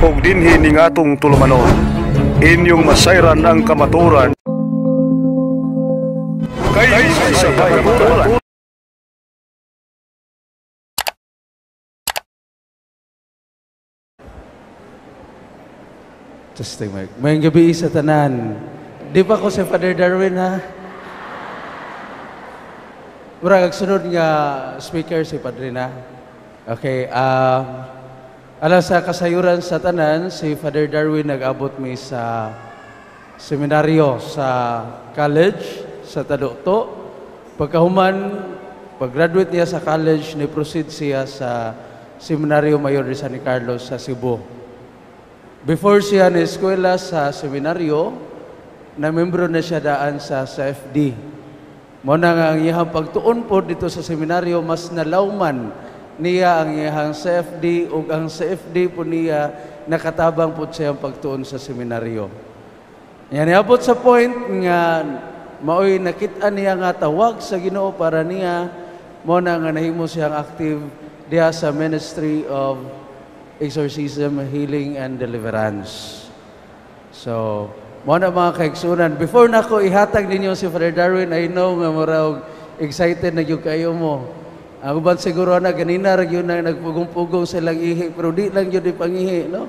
ug dinhi ning atong tulumanon. Inyong masayran ang kamaturan kay sa kamaturan. Testing mic. Mayang gabi sa tanan. Di pa ko si Father Darwin, ha? Murag sunod nga speaker si Padre na. Okay, alam sa kasayuran sa tanan, si Father Darwin nag-abot mi sa seminaryo sa college sa Tadukto. Pagkahuman, pag-graduate niya sa college, ni-proceed siya sa Seminaryo Mayor de San Carlos sa Cebu. Before siya na-eskwela sa seminaryo, na-membro na siya daan sa FD. Muna nga ang iyang pagtuon po dito sa seminaryo, mas nalawman niya ang iyang CFD ug ang CFD po niya nakatabang po siya ang pagtuon sa seminaryo. Yan iabot sa point nga maoy nakita niya nga tawag sa Ginoo para niya muna nga nahimo siyang active diha sa Ministry of Exorcism, Healing, and Deliverance. So, muna mga kaigsunan, before na ko ihatag ninyo si Father Darwin, I know nga maraw excited na yung kayo mo. Ang uban siguro na ganina yun na nagpugong-pugong silang ihi, pero di lang yun ipangihi, no?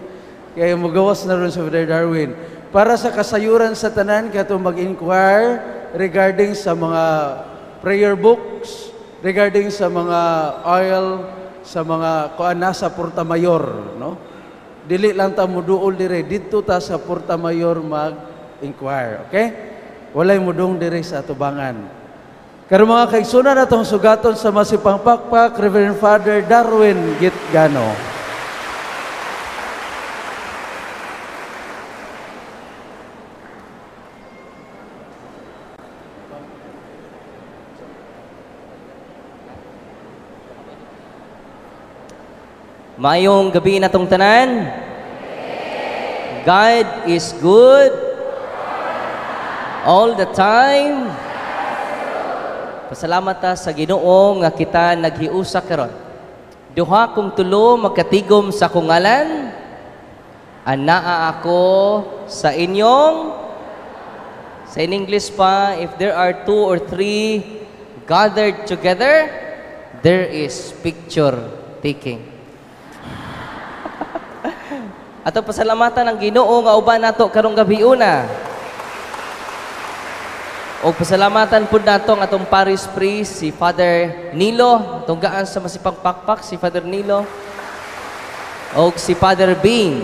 Kaya magawas na rin si Father Darwin. Para sa kasayuran sa tanan, kato mag-inquire regarding sa mga prayer books, regarding sa mga oil, sa mga nasa Porta Mayor, no? Dili lang ta muduol dire dito ta sa Porta Mayor mag-inquire, okay? Walay mudong dire sa atubangan. Karon mga kaigsunan atong sugaton sa masipang pakpak, Reverend Father Darwin Gitgano. Mayong gabi natong tanan. God is good all the time. Pasalamat ta sa Ginoo nga kita naghiusa karon. Duha kong tulo magkatigom sa akong ngalan. Anaa ako sa inyong. In English pa, if there are 2 or 3 gathered together, there is picture taking. Ato pasalamatan ang Ginoo nga uban nato karong gabi una. O pasalamatan pud nato ang atong parish priest si Father Nilo, tunggaan sa masipang pakpak si Father Nilo. O si Father Bing.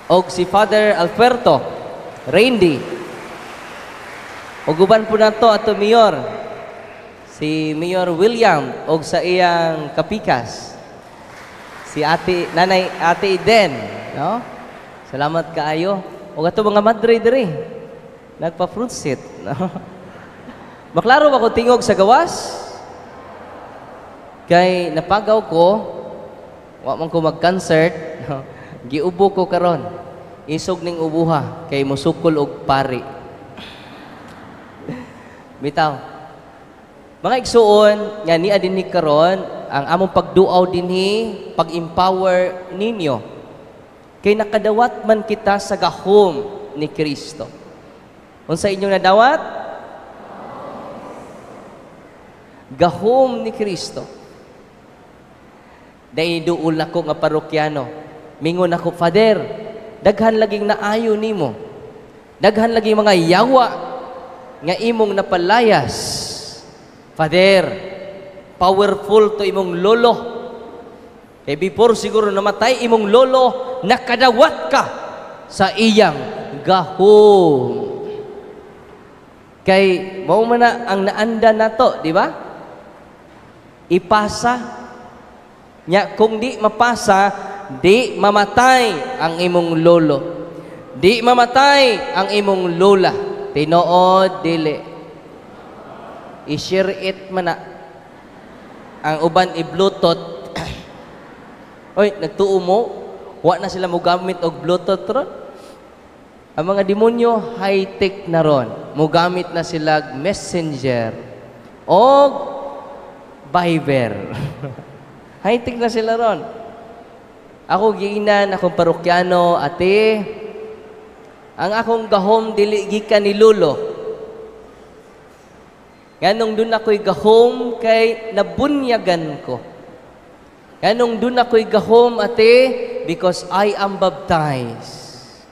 O si Father Alberto Randy. O uban pud nato ato mayor si Mayor William o sa iyang kapikas. Si Nanay Ate Eden, no? Salamat kaayo. O ato mga madre diri. Nagpa-fruit sit, no? Maklaro ba ko tingog sa gawas? Kay napagaw ko, wa man ko mag-concert, no? Giubo ko karon. Isog ning ubuha kay musukol og pari. Bitaw. Mga igsuon, nga ni adinhi karon, ang among pagduaw dinhi, pag-empower ninyo. Kay nakadawat man kita sa gahom ni Kristo. Unsa inyong nadawat? Gahom ni Kristo. Dahil duol ako nga parokyano. Mingon ako, Father, daghan laging naayo nimo. Daghan laging mga yawa nga imong napalayas. Father, powerful to imong lolo. Kaya before siguro namatay imong lolo, nakadawat ka sa iyang gahom. Kay mao man na ang naanda nato, di ba? Ipasa. Nya kung di mapasa, di mamatay ang imong lolo. Di mamatay ang imong lola. Tinuod dili. I-share it man na. Ang uban i-bluetooth. Oy, nagtuo mo, wa na sila mo gamit og bluetooth ron. Ang mga demonyo high-tech na ron. Mo gamit na sila messenger og Viber. High-tech na sila ron. Ako giinan, akong parokyano, ate, ang akong gahom dili gikan ni Lolo. Nganong dun ako'y gahom kay nabunyagan ko. Nganong dun ako'y gahom, ate, because I am baptized.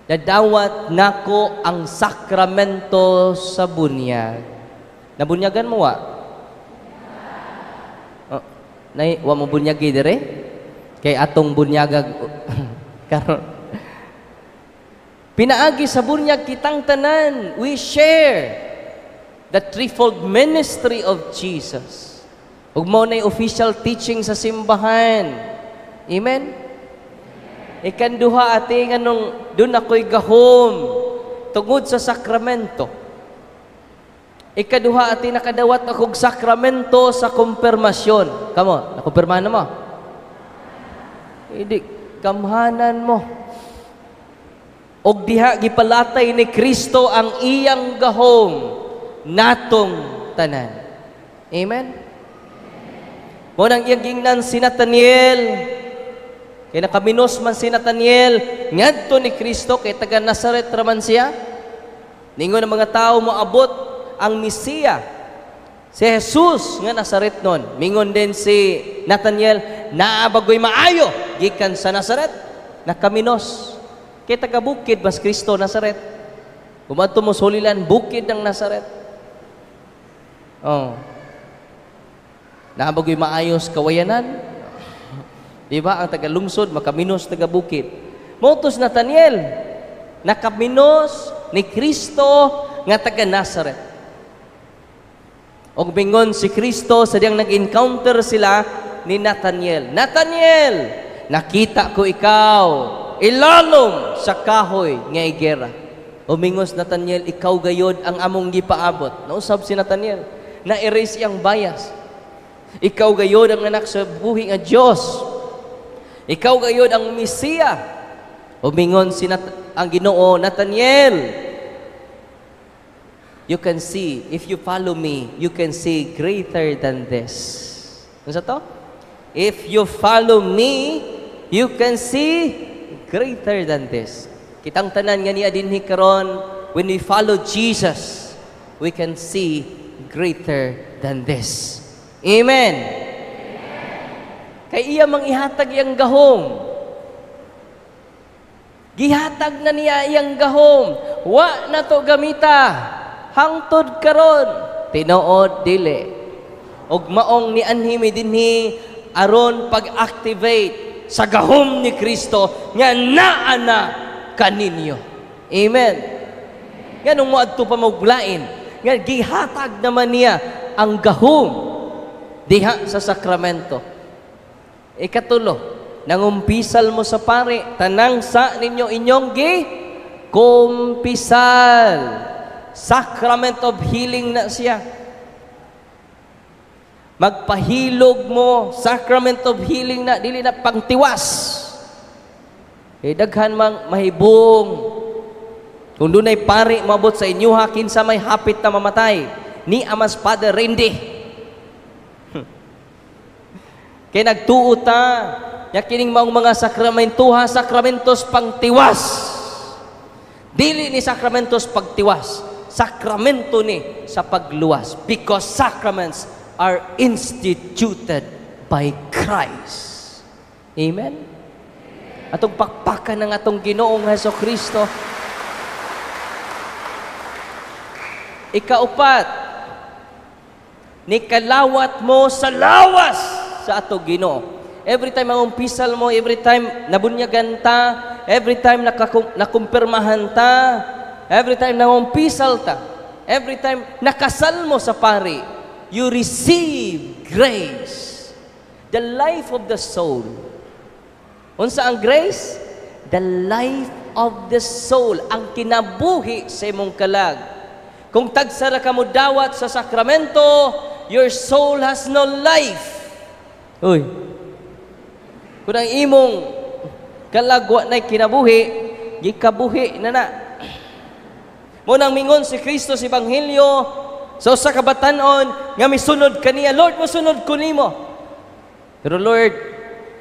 Nadawat nako ang sakramento sa bunyag. Nabunyagan mo wa? Oh, wa mo bunyagi dire? Kay atong bunyagag karon. Pinaagi sa bunyag kitang tanan. We share the threefold ministry of Jesus. Ug mao nay official teaching sa simbahan. Amen. Ikanduha ate nganong dun ako'y gahom tungod sa sakramento. Ikaduha ate nakadawat akong sakramento sa kumpirmasyon. Kamo, nakumpirmahan na mo? Hindi, kamhanan mo. Og diha gipalatay ni Kristo ang iyang gahom natong tanan. Amen? Munang iyang gingnan si Nathaniel, kaya nakaminos man si Nathaniel, ngadto ni Kristo, kay taga Nazaret raman siya. Ningon ang mga tao moabot ang Mesiya, si Jesus nga Nazaret nun. Mingon din si Nathaniel, naabagoy maayo, gikan sa Nazaret, nakaminos. Kaya taga bukid, mas Kristo, Nazaret. Kumadto mo solilan, bukid ng Nazaret. Oh. Naabagoy maayos kawayanan. Diba? Ang taga-lungsod, makaminos taga-bukid. Motos Nathaniel, nakaminos ni Kristo nga taga-Nazaret. Og bingon si Kristo sa diyang nag-encounter sila ni Nathaniel. Nathaniel, nakita ko ikaw ilalom sa kahoy nga igera. Umingos Nathaniel, ikaw gayod ang among gipaabot. Nausab si Nathaniel, na-erase iyang bias. Ikaw gayod ang anak sa buhi nga Diyos. Ikaw gayod ang Mesiya. Umingon ang Ginoo, Nathaniel, you can see, if you follow me, you can see greater than this. Ano sa to? If you follow me, you can see greater than this. Kitang tanan nga niya dinhi karon, when we follow Jesus, we can see greater than this. Amen. Kay iya mang ihatag iyang gahom. Gihatag na niya iyang gahom. Wa na to gamita. Hangtod karon. Tinuod dili. Og maong ni anhimi dinhi aron pag-activate sa gahom ni Kristo nga naa na kaninyo. Amen. Ganong mo adto pa maglain. Nga gihatag naman niya ang gahom diha sa sakramento. Ikatulo, nangumpisal mo sa pari, tanang sa ninyo inyong kumpisal. Sacrament of healing na siya. Magpahilog mo, sacrament of healing na, dili na pangtiwas. Daghan mang mahibong. Kung dunay pari mabot sa inyo, kinsa may hapit na mamatay, ni Amas Father Randy. Kaya nagtuo ta, yakining maong mga sakramentuha, sakramentos pangtiwas. Dili ni sakramentos pagtiwas, sakramento ni sa pagluwas. Because sacraments are instituted by Christ. Amen? Atong pakpakan ng atong Ginoong Hesukristo. Ikaupat, nikalawat mo sa lawas sa ato Ginoo. Every time ang umpisal mo, every time nabunyagan ta, every time nakumpirmahan ta, every time nangumpisal ta, every time nakasal mo sa pari, you receive grace. The life of the soul. Unsa ang grace? The life of the soul. Ang kinabuhi sa imong kalag. Kung tagsara ka mo dawat sa sakramento, your soul has no life. Uy, kung ang imong kalagwa na kinabuhi, gikabuhi na na. Munang mingon si Kristo sa Ebanghelyo, sa kabatanon, nga misunod kaniya, Lord, musunod ko nimo. Pero Lord,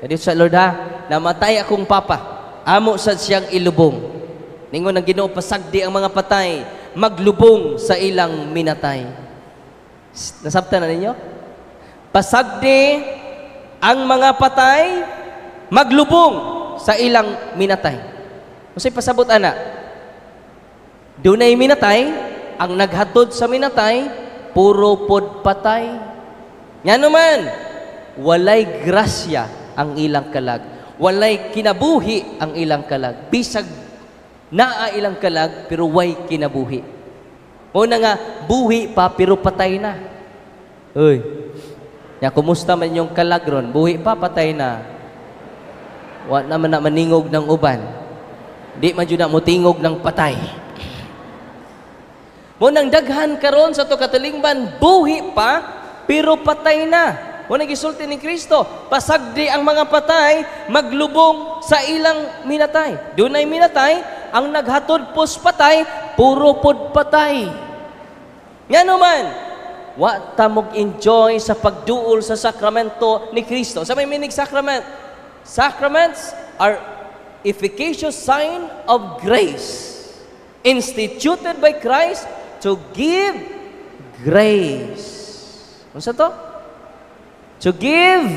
Kadi sa Lord ha, namatay akong papa, amo sad siyang ilubong. Ningon ang Ginoo, pasagdi ang mga patay, maglubong sa ilang minatay. Nasabtan na ninyo? Pasagdi ang mga patay, maglubong sa ilang minatay. Kasi pasabot ana, dunay minatay, ang naghatod sa minatay, puro pod patay. Nga naman, walay grasya ang ilang kalag. Walay kinabuhi ang ilang kalag. Bisag naa ilang kalag, pero way kinabuhi. Una nga, buhi pa, pero patay na. Uy, ya, kumusta man yung kalag ron? Buhi pa, patay na. Wa naman na maningog ng uban. Di man yun na mutingog ng patay. Munang daghan karon sa to katilingban, buhi pa, pero patay na. Munang gisulti ni Kristo, pasagdi ang mga patay, maglubong sa ilang minatay. Dunay minatay, ang naghatod pos patay, puro pod patay. Nga naman, wa ta mag-enjoy sa pagduol sa sakramento ni Kristo. Sa may minig sakrament, sacraments are efficacious sign of grace instituted by Christ to give grace. Ano sa to? To give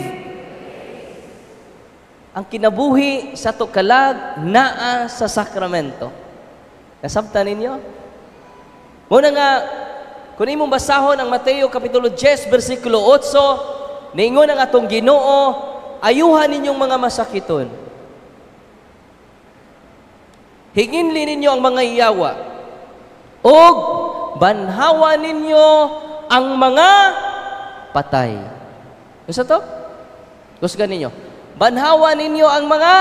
ang kinabuhi sa to kalag naa sa sakramento. Nasabtan ninyo? Muna nga, kung imong basahon ang Mateo Kapitulo 10, versikulo 8, niingon ang atong Ginoo, ayuhan ninyong mga masakiton. Hinginli ninyo ang mga iyawa. Og banhawa ninyo ang mga patay. Ano sa to? Kusgan ninyo. Banhawa ninyo ang mga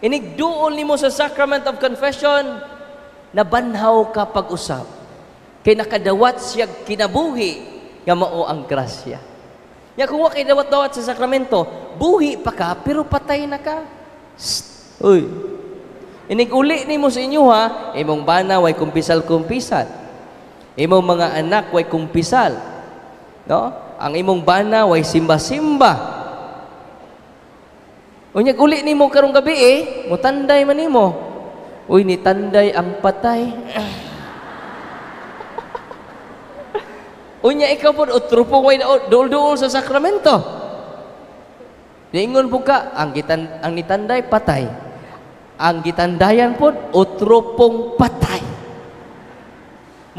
inigduol nimo sa Sacrament of Confession na banhaw ka pag-usap. Kay nakadawat siya kinabuhi nga mao ang grasya. Ya kung wa kay dawat-dawat sa sakramento, buhi pa ka pero patay na ka. Uy. Inig-uli nimo sa inyo ha, imong bana way kumpisal-kumpisal. Imong mga anak way kumpisal. No? Ang imong bana way simba-simba. Unyag uli nimo karong gabi mutanday man nimo. Uy, ni tanday ang patay. Unya ikaw po, utrupong way dool-dool sa sakramento. Niingon po ka, ang nitanday, patay. Ang gitandayan po, utrupong patay.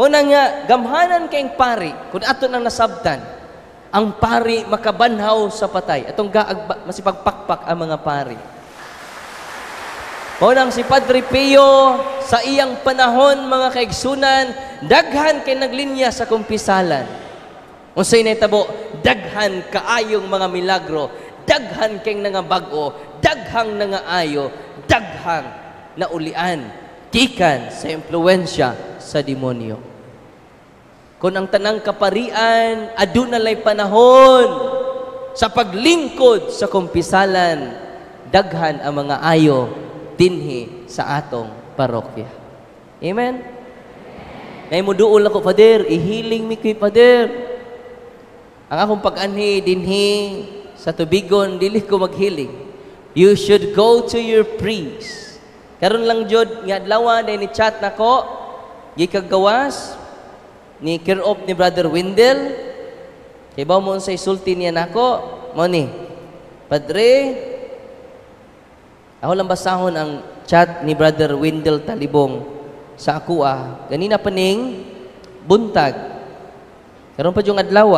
Muna nga, gamhanan kayong pari, kung ato nang nasabtan, ang pari makabanhaw sa patay. Atong masipagpakpak ang mga pari. Munang si Padre Pio, sa iyang panahon, mga kaigsunan, daghan kay naglinya sa kumpisalan. Unsay nahitabo, daghan kaayong mga milagro, daghan kay nga bag-o, daghang nga ayo, daghang naulian, gikan sa impluwensya sa demonyo. Kung ang tanang kaparian, adunalay panahon sa paglingkod sa kumpisalan, daghan ang mga ayo dinhi sa atong parokya. Amen? Ngay mo duol ako, Pader, ihiling mi kay Pader. Ang akong pag-anhi dinhi sa tubigon, dili ko maghiling. You should go to your priest. Karon lang jud nga adlaw day ni chat nako, gikagawas ni Kirop ni Brother Windel. Kay ba mo unsay sulti niya nako? Mo ni, Padre, ako lang basahon ang chat ni Brother Windel Talibong sa ako ganina paning buntag. Karon pa yung adlaw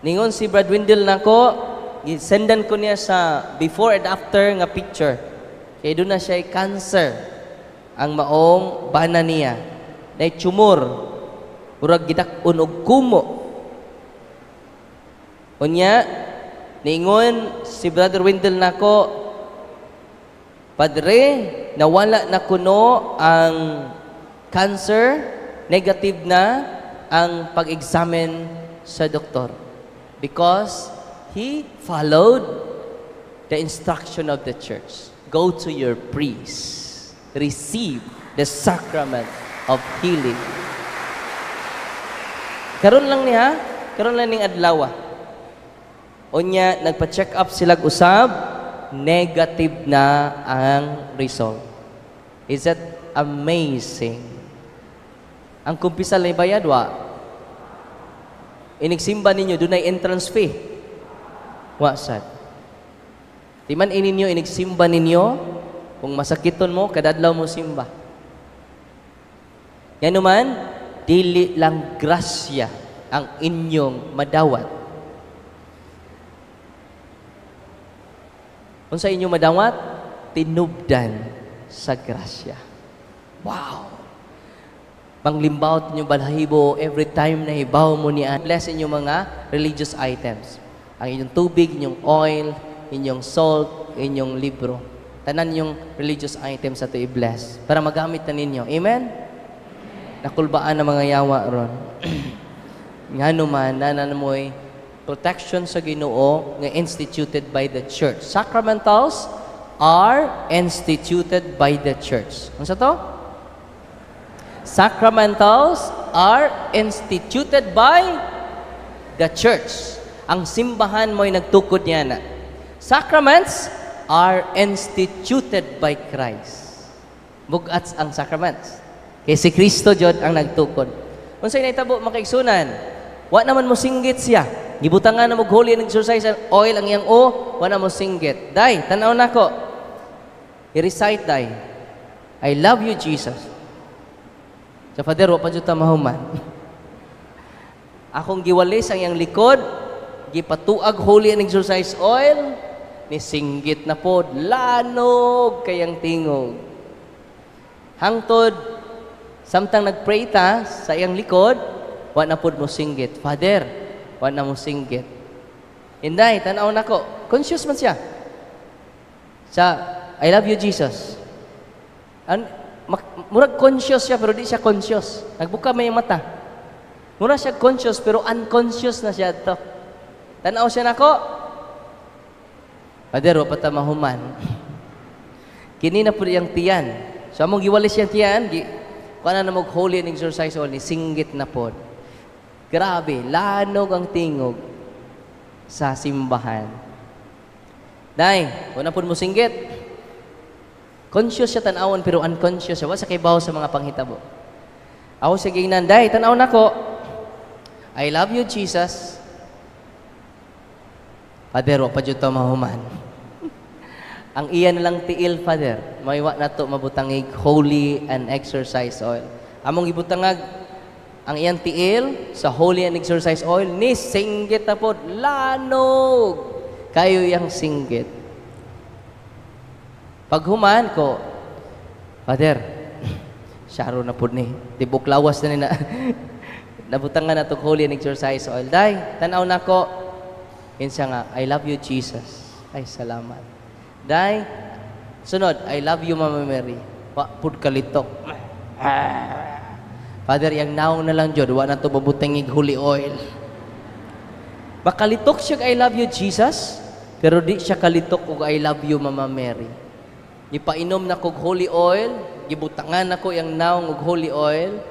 ningon si Brad Windel nako, gisendan ko niya sa before and after nga picture. Kaya doon na siya cancer ang maong bana niya. Na tumor, urag gidak-on og kumo. Unya, ningon si Brother Windel nako, Padre, nawala na kuno ang cancer, negative na ang pag-examine sa doktor. Because he followed the instruction of the church. Go to your priest. Receive the sacrament of healing. Karon lang niya, karon lang ning adlaw. Unya, nagpa-check up sila usab, negative na ang result. Is that amazing? Ang kumpisal na ibayad, wa? Inigsimba ninyo, doon ay entrance fee. Wa, sad. Timan ininyo, inigsimba ninyo, kung masakiton mo, kadadlaw mo simba. Yan naman, dili lang grasya ang inyong madawat. Kung sa inyong madawat, tinubdan sa grasya. Wow! Manglimbawt inyong balahibo every time na hibaw mo niya. Bless inyong mga religious items. Ang inyong tubig, inyong oil, inyong salt, inyong libro. Tanan yung religious items sa ito i-bless para magamit na ninyo. Amen? Nakulbaan ng mga yawa ron. Nga naman, nananamoy, protection sa Ginoo nga instituted by the church. Sacramentals are instituted by the church. Ano sa to? Sacramentals are instituted by the church. Ang simbahan mo'y nagtukod niya na. Sacraments are instituted by Christ. Bugats ang sacraments. Kaya si Kristo Jod ang nagtukod. Kung sa'yo naitabo, makaigsunan, wa naman mo singgit siya. Gibutangan na mag-holy and exercise oil ang iyang wa na mo singgit. Day, tanaw na ko. I-recite, day. I love you, Jesus. Sa Father, wa pa dyan mahuman. Akong giwalis ang iyang likod, gipatuag holy and exercise oil, ni singgit na po, lanog kayang tingog. Hangtod, samtang nag-pray ta sa iyang likod, wa na po mo singgit. Father, wa na mo singgit. Inday, tanaw na ko. Conscious man siya. Sa, I love you, Jesus. Murag conscious siya, pero di siya conscious. Nagbuka may mata. Murag siya conscious, pero unconscious na siya ito. Tanaw siya na ko. Father, wa pa ta mahuman. Kini na po yung tiyan. So, among giwalis yung tiyan, kung na mag-holy and exercise oil, ni singgit na po. Grabe, lanog ang tingog sa simbahan. Day, wala po mo singgit. Conscious siya tanawan, pero unconscious siya. Wala sa kaibaw sa mga panghitabo. Ako sa gingnan, day, tanaw na ko. I love you, Jesus. Father, wa pa dyan ito mahuman. Ang iyan lang tiil, Father. Maiwa na ito mabutangig holy and exercise oil. Among ibutangag, ang iyang tiil sa holy and exercise oil, ni singgit na po, lanog. Kayo yung singgit. Paghuman ko, Father, syaro na po ni. Tibok lawas na ni na. Nabutangan na ito holy and exercise oil. Day, tanaw na ko. Insa nga, I love you, Jesus. Ay, salamat. Day, sunod, I love you, Mama Mary. Pud kalitok. Father, yung naong na lang, Jod, wala na ito babutangig holy oil. Makalitok siya, I love you, Jesus, pero di siya kalitok kung I love you, Mama Mary. Ipainom na kog holy oil, gibutangan na ko yung naong og holy oil.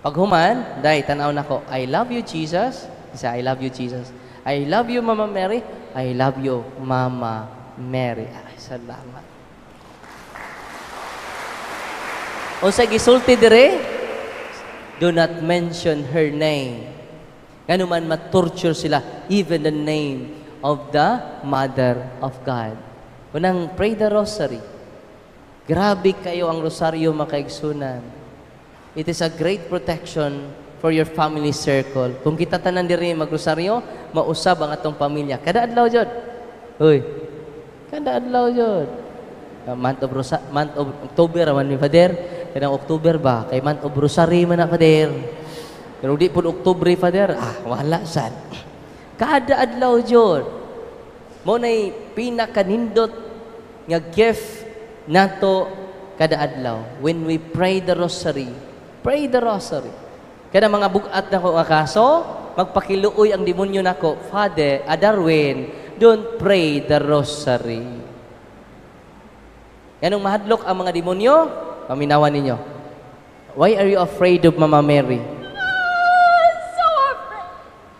Paghuman, day, tanaw na ko, I love you, Jesus. Isa, I love you, Jesus. I love you, Mama Mary. I love you, Mama Mary. Ay, salamat. O sa gisulti dire, do not mention her name. Ngano man matorture sila, even the name of the Mother of God. Unang pray the rosary. Grabe kayo ang rosaryo makaigsunan. It is a great protection for your family circle. Kung kita tanan diri magrosaryo, mausab ang atong pamilya. Kada adlaw jud. Hoy. Kada adlaw jud. Month of October man ni Father. Kanang October ba? Kay month of rosary man na Father. Pero di pud October Father. Wala sad. Kada adlaw jud. Mo nay pinakanindot nga gift nato kada adlaw when we pray the rosary. Pray the rosary. Kada mga bugat na ko akaso, magpakiluoy ang demonyo nako, Father, Darwin, don't pray the rosary. Ganong mahadlok ang mga demonyo, paminawan ninyo. Why are you afraid of Mama Mary? I'm so afraid.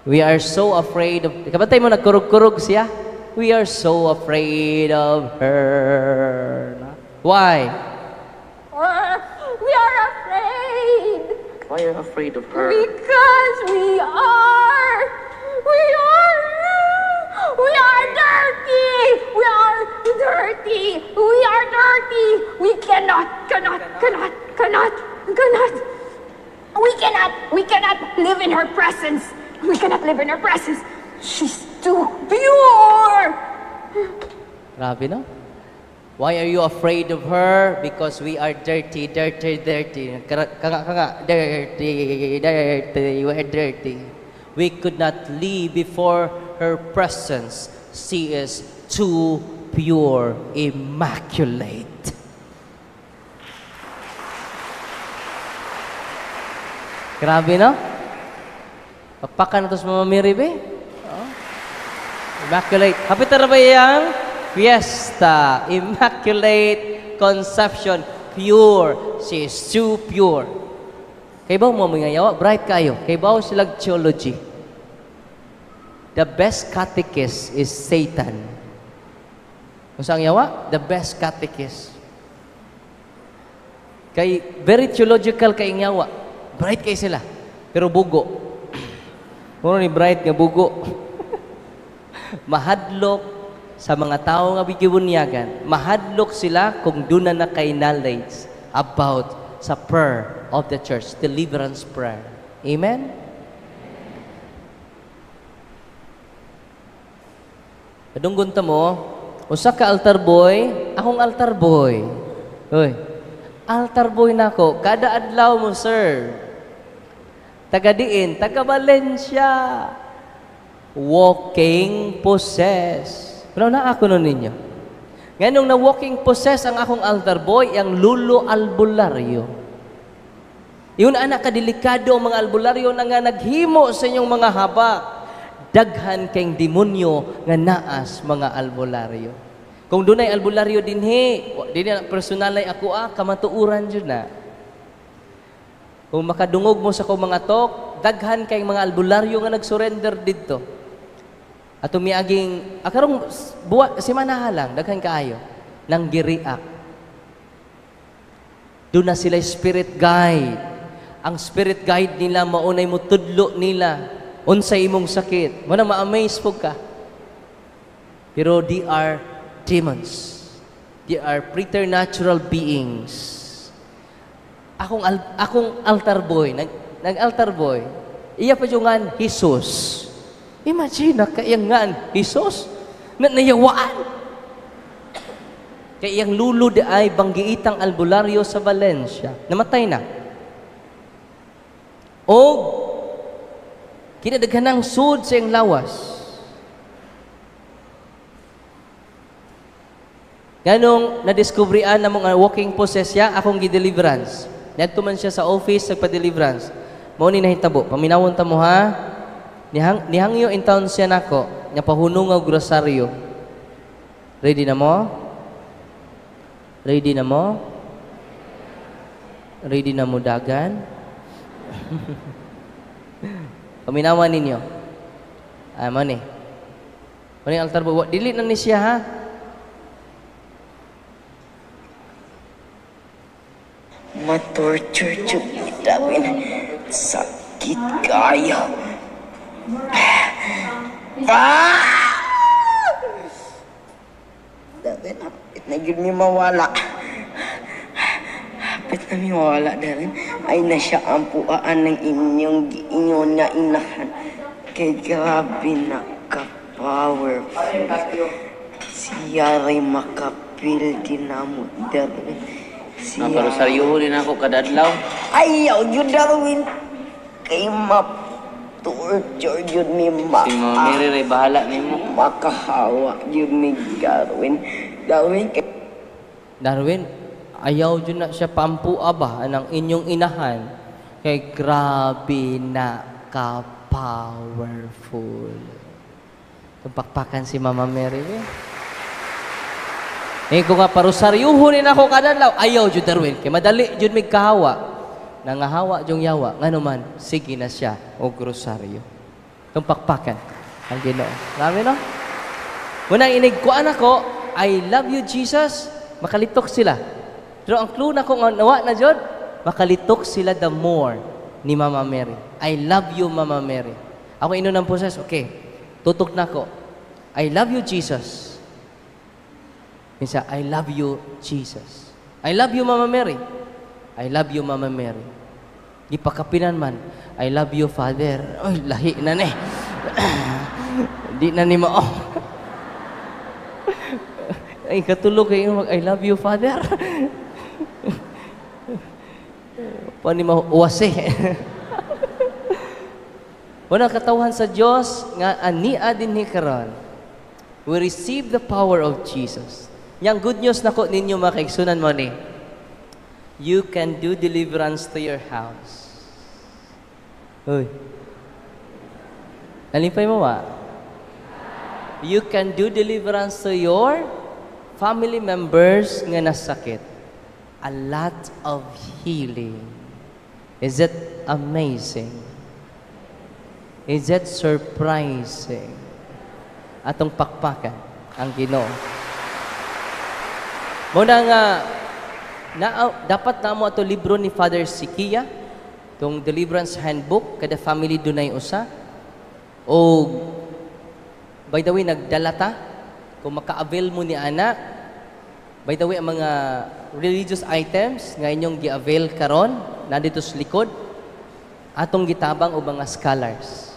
We are so afraid of... Kapatay mo, nagkurug-kurug siya. We are so afraid of her. Why? We are afraid. Why are you afraid of her? Because we are dirty. We are dirty. We are dirty. We cannot. We cannot live in her presence. We cannot live in her presence. She's too pure. Grabe, no? Why are you afraid of her? Because we are dirty. Dirty. Dirty. We are dirty. We could not live before her presence. She is too pure, immaculate. Grabe, no? Pakpakan na ito sa Mama Mary, be. Oh. Immaculate. Hapit na ba yung fiesta? Immaculate conception. Pure. She is too pure. Kaya ba mo mga yawa? Bright kayo. Kaya ba silang theology? The best catechist is Satan. Kung saan yawa? The best catechist. Kay very theological kay yawa. Bright kayo sila. Pero bugo. Ano ni bright nga bugo? Mahadlok sa mga tao nga bigibunyagan. Mahadlok sila kung doon na kay knowledge about sa prayer of the church, deliverance prayer. Amen? Padunggon ta mo, usa ka altar boy, akong altar boy. Hoy, altar boy nako, kada adlaw mo, sir. Taga diin, taga Valencia. Walking possess. Pero na ako nun ninyo. Ngayon na walking possess ang akong altar boy, ang lulo albularyo. Yun anak kadelikado ang mga albularyo na nga naghimo sa inyong mga habak. Daghan kayong demonyo nga naas mga albularyo. Kung dunay albularyo dinhi na personalay ako kamatuuran jud na. Kung makadungog mo sa kong mga tok, daghan kayong mga albularyo nga nag-surrender dito. At umiaging, akarong simana lang, daghan kaayo, nang giriak. Doon na sila spirit guide. Ang spirit guide nila, maunay mo tudlo nila. Unsay imong sakit. Muna ma-amaze po ka. Pero they are demons. They are preternatural beings. Akong altar boy, nag-altar boy, iya pa yung ngan, Jesus. Imagine, kayang ngan, Jesus, na nayawaan. Kayang lulud ay banggiitang albularyo sa Valencia. Namatay na. O, kinadaghanang sud sa iyang lawas. Ganong nadiskubrian na mga walking possessya, akong gideliverance. Nagto man siya sa office, nagpa-deliverance. Mao ni nahitabo, paminawon ta mo ha. Nihangyo in town siya nako, nga pahunong nga grosaryo. Ready na mo? Ready na mo? Ready na mo dagan? Paminawan ninyo. Mo ni. Mo ni altar bo. Dili na ni siya ha. Ma-torture kita, sakit kayo. Darin, hapit na yun may mawala. Hapit na may mawala, Darin. Ay na siya ang puaan ng inyong na inahan. Kaya grabe na ka-powerful. Siya rin makapil din na mo, Darin. Naparusaryuhin ako kadadlaw. Ayaw yun, Darwin. Kay ma-torture yun ni Si Mama Mary ray bahala nimo. makahawa yun ni Darwin. Darwin, ayaw dyan na siya pampua ba ng inyong inahan. Kay grabe na ka-powerful. Tumpakpakan si Mama Mary. Kung nga parusaryuhunin ako kadadlaw, ayaw dyan Darwin. Kaya madali dyan may kahawa. Nangahawa dyan yawa. Nga naman, sige na siya o grosaryo. Itong pakpakan ang Ginoo. Grabe, no? Unang inigkuan ako, I love you, Jesus, makalitok sila. Pero ang clue na kung nawa na Jod, makalitok sila the more ni Mama Mary. I love you, Mama Mary. Ako inunang process, okay, tutok na ko. I love you, Jesus. Minsan, I love you, Jesus. I love you, Mama Mary. I love you, Mama Mary. Di pakapinan man, I love you, Father. Oy, lahi na ni. Di na ni mao. Ay, katulog kayo mag, I love you, Father. Paano ni mauwasi? Wala katawhan sa Diyos nga ania din ni karon. We receive the power of Jesus. Yang good news na ko ninyo mga kaigsunan mo ni, you can do deliverance to your house. Uy. Nalimpay mo ba? You can do deliverance to your family members nga nasakit. A lot of healing. Is it amazing? Is it surprising? Atong pakpakan ang Ginoo. Muna nga, dapat na mo ato libro ni Father Sikia, itong Deliverance Handbook, kada family dunay usa. O, by the way, nagdalata, kung maka-avail mo ni anak, by the way, ang mga religious items nga inyong gi-avail karon nandito sa likod, atong gitabang o mga scholars.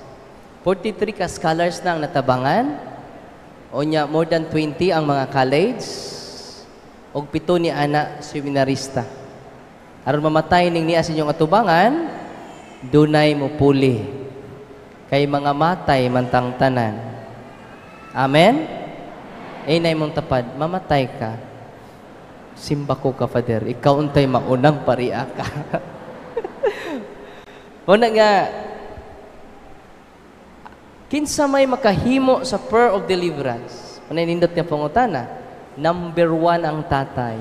43 ka scholars na ang natabangan, o nya more than 20 ang mga college, o 7 ni ana seminarista. Aron mamatay ning niya sa inyong atubangan, dunay mo puli. Kay mga matay mantang tanan. Amen? Nay mong tapad, mamatay ka. Simba ko ka, Father. Ikaw untay maunang pariya ka. Muna nga, kinsa may makahimo sa prayer of deliverance. Manindot niya pangutana. Number 1 ang tatay.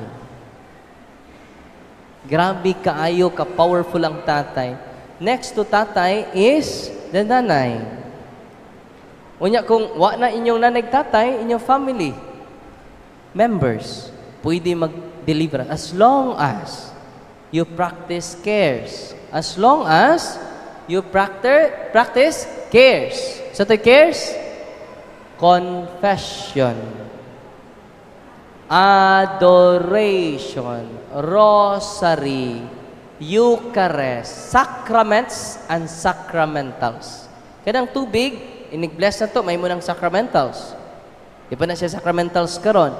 Grabe kaayo, ka-powerful ang tatay. Next to tatay is the nanay. Unya kung wa na inyong nanay tatay, inyong family members, pwede mag-deliver as long as you practice cares. As long as you practice cares. So to cares? Confession, adoration, rosary, Eucharist, sacraments, and sacramentals. Kadang tubig, inig-bless na to, may munang sacramentals. Di pa na siya sacramentals karon.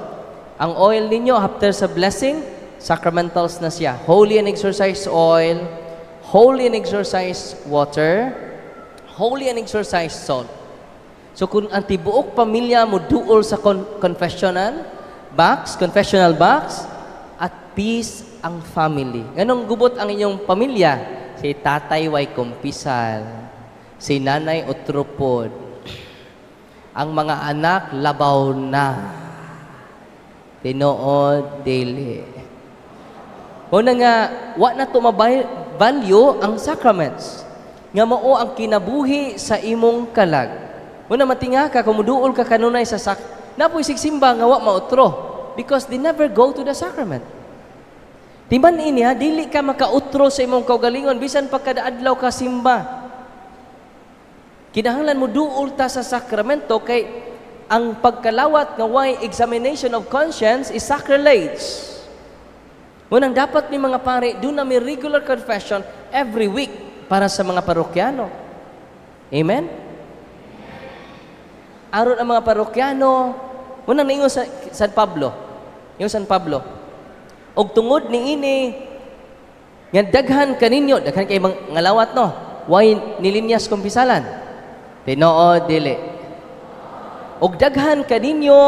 Ang oil ninyo, after sa blessing, sacramentals na siya. Holy and exorcised oil, holy and exorcised water, holy and exorcised salt. So kung ang tibuok pamilya mo duol sa confessional box, at peace ang family. Ganong gubot ang inyong pamilya? Si tatay way kumpisal, si nanay utropod, ang mga anak labaw na, tinuod dili. Una nga, wa na to value ang sacraments. Nga mao ang kinabuhi sa imong kalag. Una matinga ka, kumuduol ka kanunay sa napoy sigsimba nga wa mautro because they never go to the sacrament. Timan ini ha, dili ka makautro sa imong kaugalingon bisan pagkadaadlaw ka simba. Kinahanglan mo duol ta sa sakramento kay ang pagkalawat nga way examination of conscience is sacrilege. Unang dapat ni mga pare, do na may regular confession every week para sa mga parokyano. Amen? Aron ang mga parokyano, unang ningon sa San Pablo. Yung San Pablo. Og tungod ni ini, nga daghan kaninyo, daghan kay mga lawat no, way nilinyas kumpisalan. Tinuod dili. Og daghan kaninyo,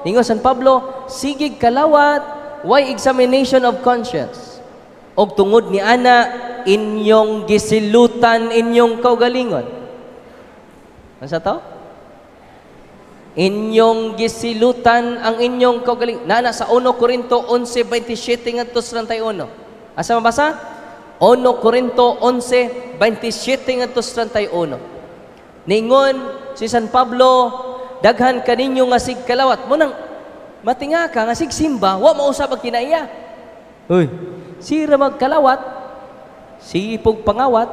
ningon San Pablo, sigig kalawat, way examination of conscience. Og tungod ni ana, inyong gisilutan inyong kaugalingon. Ano sa to? Inyong gisilutan ang inyong kaugalingon. Nana sa 1 Corinto 11:27 ngadto 31. Asa mabasa? 1 Corinto 11:27 ngadto 31. Ningon si San Pablo, daghan kaninyo nga sig kalawat. Mo nang matinga ka nga sig simba, wa mausab ang kinaiya. Uy, sira magkalawat, sipog pangawat,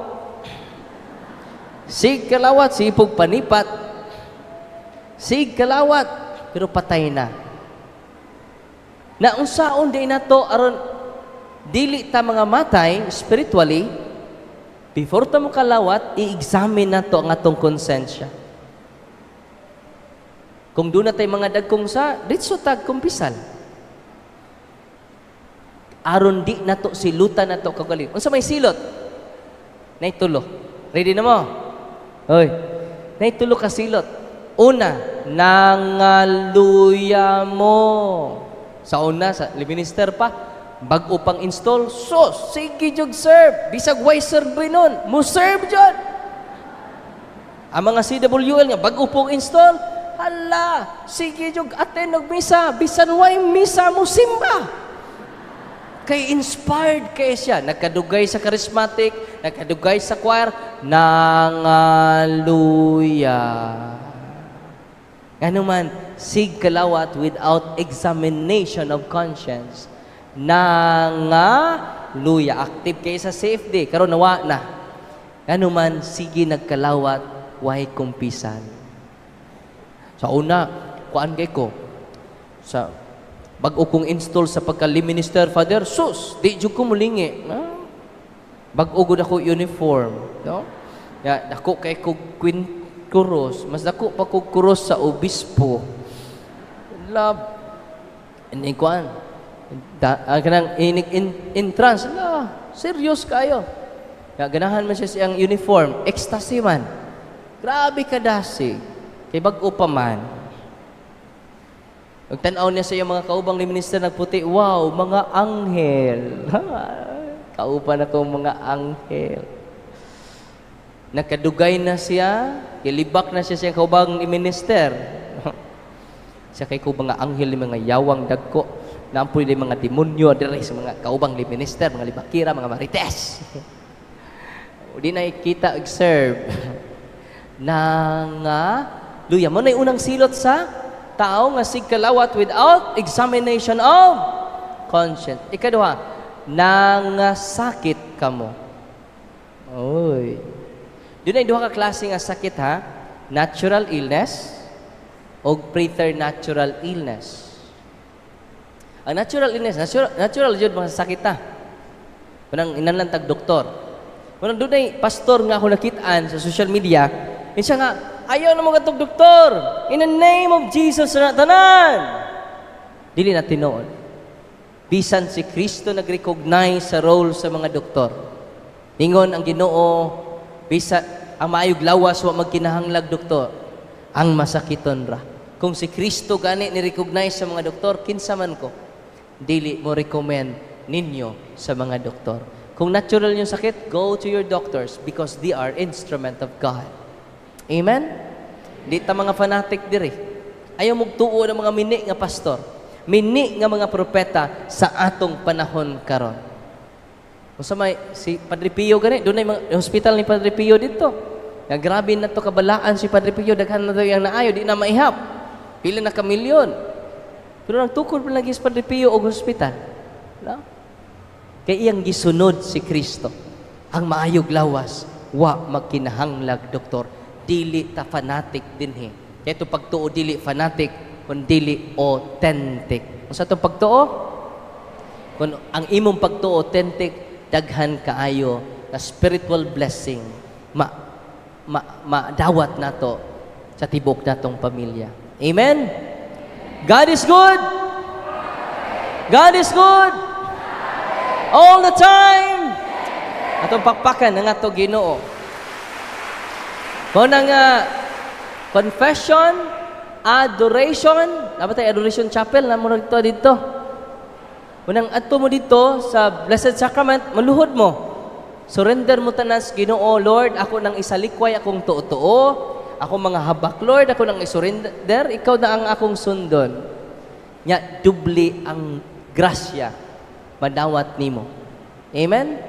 sig kalawat, sipog panipat, sig kalawat, pero patay na. Na unsaon di nato aron dili ta mga matay spiritually, before ta mo kalawat, i-examine nato ang atong konsensya. Kung doon na tayo mga dagkong sa, ditso tag kumpisal. Aron di nato silutan nato kagaling. Unsa may silot? Naitulo. Ready na mo? Hoy. Naitulo ka silot. Una, nangaluya mo. Sa una, sa minister pa, bag-o pang install, sos, sige jog serve. Bisag way serve nun, mo serve dyan. Ang mga CWL nga, bag-o pong install, hala, sige jog attend og misa, bisan way misa mo simba. Kay inspired kay siya, nagkadugay sa charismatic, nagkadugay sa choir, nangaluya. Ano man, sig kalawat without examination of conscience. Nangaluya. Active kayo sa safety. Karon nawa na. Ano man, sige nagkalawat, way kumpisan. Sa una, kuan kay ko, sa bag-o kong install sa pagka-minister, Father, sus, di jud ko mulingi. No? Bag-o gud ako uniform. No? Ya, dako kay ko kuros, mas dako pa kog kuros sa obispo. Love. Ini kuan. Kanang entrance, serious kayo. Ya, ganahan man siya siyang uniform, ecstasy man. Grabe ka dasi. Kay bag-o pa man. Nagtanaw niya sa iyong mga kaubang ni minister nagputi, wow, mga anghel. Kauban ako mga anghel. Nakadugay na siya, kilibak na siya siyang kaubang ni minister. Siya kay ko mga anghel ni mga yawang dagko. Naampoy ni mga demonyo diri sa mga kaubang ni minister, mga libakira, mga marites. Di na ikita og-serve. Luya mo na unang silot sa tao nga sig kalawat without examination of conscience. Ikaduha, nangasakit kamo. Oy. Doon ay duha ka klase nga sakit ha. Natural illness o preternatural illness. Ang natural illness, natural jud mga sakit ha. Manang inanlantag doktor. Manang doon ay pastor nga ako nakitaan sa social media, siya nga, ayaw na mga doktor. In the name of Jesus na tanan. Dili na tinuod. Bisan si Kristo nag-recognize sa role sa mga doktor. Ingon ang Ginoo, bisa ang maayog lawas wa magkinahanglag doktor. Ang masakiton ra. Kung si Kristo gani ni-recognize sa mga doktor, kinsa man ko, dili mo recommend ninyo sa mga doktor. Kung natural yung sakit, go to your doctors because they are instrument of God. Amen? Di ta mga fanatic diri. Ayaw magtuo ng mga mini nga pastor. Mini nga mga propeta sa atong panahon karon. Kung sa may, si Padre Pio gani, doon ay mga hospital ni Padre Pio dito. Nga grabe na to kabalaan si Padre Pio, daghan na to yung naayo, di na maihap. Pila na kamilyon. Pero nagtukod pa lagi si Padre Pio og hospital. No? Kaya iyang gisunod si Kristo. Ang maayog lawas, wa magkinahanglag doktor. Dili ta fanatic dinhi. Kaya ito pagtuo dili fanatic, kung dili authentic. Kung sa itong pagtuo, kung ang imong pagtuo authentic, daghan kaayo na spiritual blessing madawat nato sa tibok natong pamilya. Amen? God is good. God is good. All the time. Atong pakpakan ng ato Ginoo. Kung nang confession, adoration, dapat tayo adoration chapel na muna dito. Unang ato mo dito sa Blessed Sacrament, maluhod mo. Surrender mo tanas, Ginoo, Lord, ako nang isalikway akong tuo-tuo, ako mga habak, Lord, ako nang isurrender, ikaw na ang akong sundon. Nya, dubli ang grasya, madawat nimo. Amen?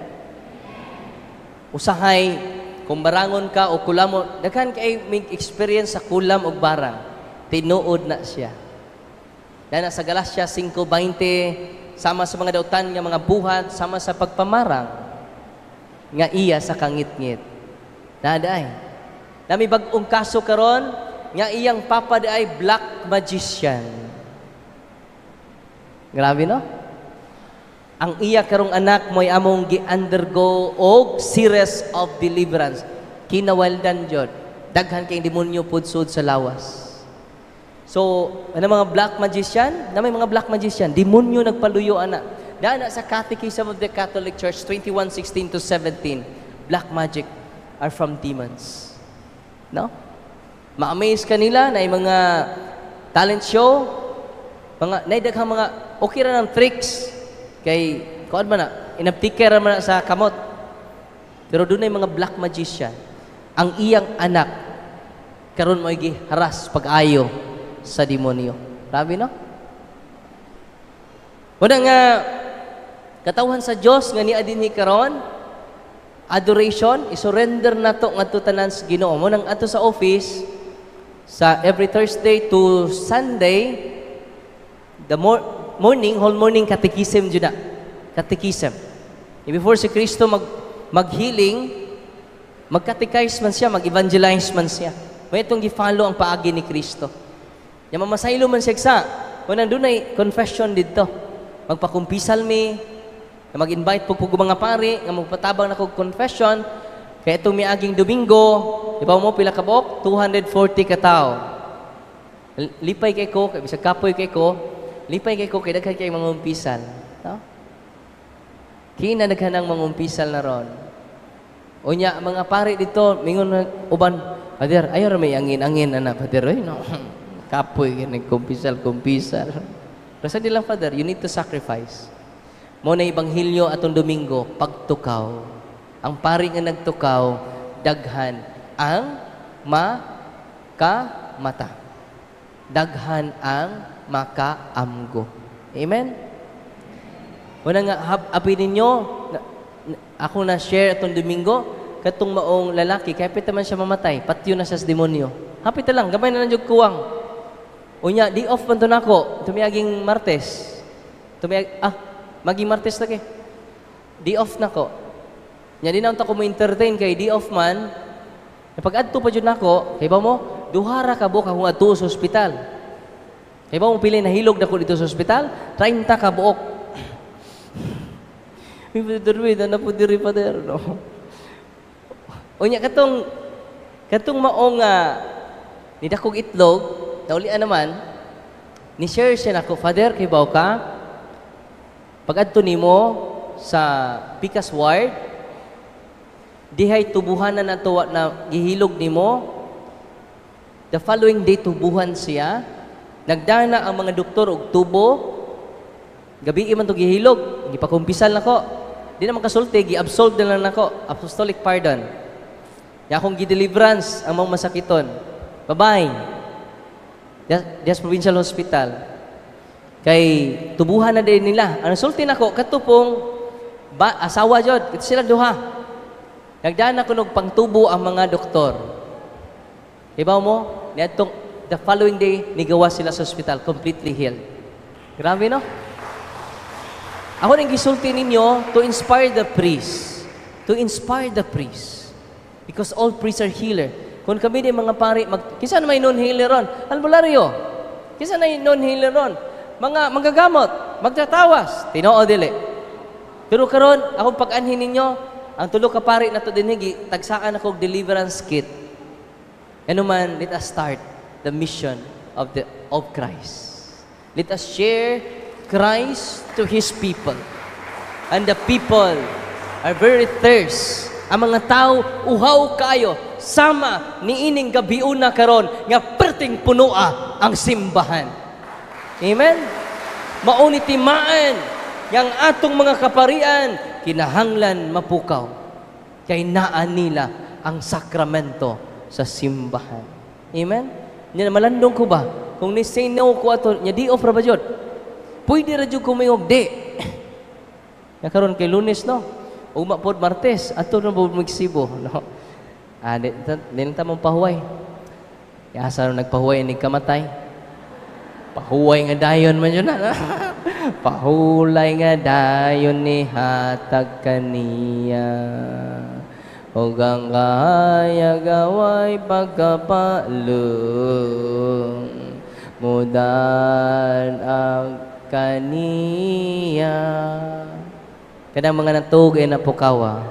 Usahay, kung barangon ka o kulamon, daghan kay may experience sa kulam o barang. Tinuod na siya. Dahil sa Galatia 5:20, sama sa mga dautan nga mga buhat, sama sa pagpamarang, nga iya sa kangit-ngit. Naday. Nami bag-ong kaso karon nga iyang papa ay black magician. Grabe no? Ang iya karong anak mo'y among gi-undergo og series of deliverance. Kinawaldan jud. Daghan kay demonyo pudsod sa lawas. So, ano mga black magician? Na may mga black magician, demonyo nagpaluyo ana. Dana sa Catechism of the Catholic Church 21:16-17, black magic are from demons. No? Ma-amaze kanila na yung mga talent show, mga naidaghang mga okay ra ng tricks kay kuan man na inaptiker man na sa kamot. Pero doon ay mga black magician. Ang iyang anak karon mo giharas pag-ayo sa demonyo. Grabe no? Wala nga katawhan sa Dios nga niya dinhi karon adoration, isurrender nato ngadto tanan sa Ginoo. Mo nang ato sa office sa every Thursday to Sunday the morning, whole morning catechism jud na. Catechism. Before si Kristo mag-healing, mag-catechize man siya, mag-evangelize man siya. May itong gi-follow ang paagi ni Kristo. Yung mamasaylo man siya sa, kung nandun ay confession dito, magpakumpisal mi, mag-invite po mga pari, nga magpatabang na kong confession, kaya itong miaging Domingo, ibaw mo pila ka buok, 240 ka tao. Lipay kay ko, bisag kapoy kay ko, lipay kay ko, kaya daghan kay mga umpisal. No? Kina daghan ang mga umpisal na ron. O niya, mga pari dito, mingon uban, Father, ayaw may angin-angin, anak, Father, ay no, kapoy, kumpisal. Rasa nilang, Father, you need to sacrifice. Mo na Ebanghelyo atong Domingo, pagtukaw. Ang pari nga nagtukaw, daghan ang makamata. Daghan ang makaamgo. Amen? Wala nga, habi ninyo, ako na share atong Domingo, katong maong lalaki, kapit naman siya mamatay, patyo na siya sa demonyo. Hapit na lang, gamay na lang yung kuwang. Unya, di off man to nako, tumiyaging Martes. Maging Martes na kay. Di off nako. Nya di na unta ko mo entertain kay di off man. Napag adto pa jud nako, kay ba mo, duhara ka buok akong adto sa ospital. Kay ba mo pili na hilog nako dito sa ospital, 30 ka buok. Ibig na po diri pa der, no. Unya katong maong ni dakog itlog, naulian naman, ni share siya nako, Father, kay baw ka, pag adto nimo sa Pikas Ward, dihay tubuhan na nato na gihilog nimo, the following day tubuhan siya, nagdana ang mga doktor og tubo, gabi man to gihilog, gipakumpisal nako, di na makasulti, gi-absolve na lang nako, apostolic pardon. Ya akong gi-deliverance ang mga masakiton. Bye-bye. Dias Provincial Hospital. Kay tubuhan na din nila. Ang sulti nako katupong asawa jud, ito sila duha. Nagdaan ako ng pangtubo ang mga doktor. Ibaw mo, niadtong the following day nigawa sila sa hospital, completely healed. Grabe no? Ako nang gisulti ninyo to inspire the priest. To inspire the priest. Because all priests are healer. Kung kami din mga pari, kisa na may non-healer ron? Albularyo. Kisa na may non-healer ron? Mga magagamot, magtatawas. Tinoo dili. Pero karon, akong pag-anhin ninyo, ang tulo ka pari na to dinhigi, tagsaan ako deliverance kit. Ano man, let us start the mission of Christ. Let us share Christ to His people. And the people are very thirst. Ang mga tao, uhaw kayo, sama ni ining gabiuna karon nga perting punua ang simbahan. Amen? Maunitimaan yang atong mga kaparian, kinahanglan mapukaw. Kay naan nila ang sakramento sa simbahan. Amen? Nya malandong ko ba? Kung ni say no ko ato, nya di off ra ba jud? Pwede ra jud kumingog di. Nga karon kay Lunes no. Uma pod Martes ato na po magsibo, no. Di ta mong pahuway. Asa rin nagpahuway, hindi kamatay. Pahuway nga dayon man yun na. Pahulay nga dayon ni hatag kaniya. O gangaya gaway pagkapalong. Mudan ang kaniya. Kadang mga natug ay napukawa.